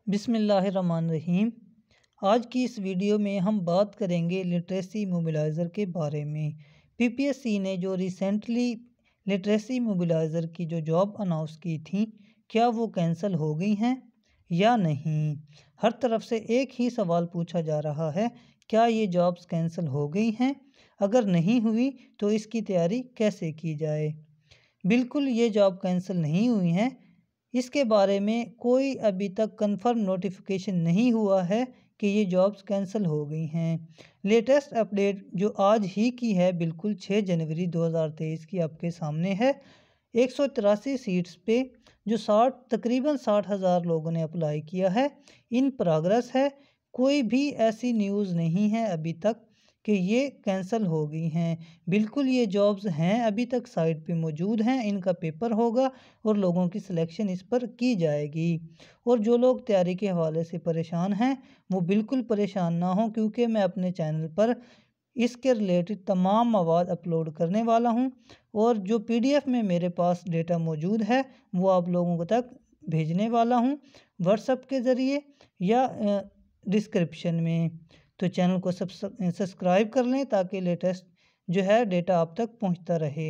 बिस्मिल्लाहिर्रहमानिर्रहीम। आज की इस वीडियो में हम बात करेंगे लिटरेसी मोबिलाइज़र के बारे में। पीपीएससी ने जो रिसेंटली लिटरेसी मोबिलाइज़र की जो जॉब अनाउंस की थी, क्या वो कैंसिल हो गई हैं या नहीं? हर तरफ से एक ही सवाल पूछा जा रहा है, क्या ये जॉब्स कैंसिल हो गई हैं? अगर नहीं हुई तो इसकी तैयारी कैसे की जाए? बिल्कुल ये जॉब कैंसिल नहीं हुई हैं। इसके बारे में कोई अभी तक कंफर्म नोटिफिकेशन नहीं हुआ है कि ये जॉब्स कैंसिल हो गई हैं। लेटेस्ट अपडेट जो आज ही की है, बिल्कुल 6 जनवरी 2023 की आपके सामने है। 183 सीट्स पे जो तकरीबन 60,000 लोगों ने अप्लाई किया है, इन प्रोग्रेस है। कोई भी ऐसी न्यूज़ नहीं है अभी तक कि ये कैंसिल हो गई हैं। बिल्कुल ये जॉब्स हैं, अभी तक साइट पे मौजूद हैं। इनका पेपर होगा और लोगों की सिलेक्शन इस पर की जाएगी। और जो लोग तैयारी के हवाले से परेशान हैं, वो बिल्कुल परेशान ना हों, क्योंकि मैं अपने चैनल पर इसके रिलेटेड तमाम मवाद अपलोड करने वाला हूं। और जो पीडीएफ में मेरे पास डेटा मौजूद है, वो आप लोगों तक भेजने वाला हूं व्हाट्सएप के ज़रिए या डिस्क्रिप्शन में। तो चैनल को सब्सक्राइब कर लें ताकि लेटेस्ट जो है डेटा आप तक पहुंचता रहे।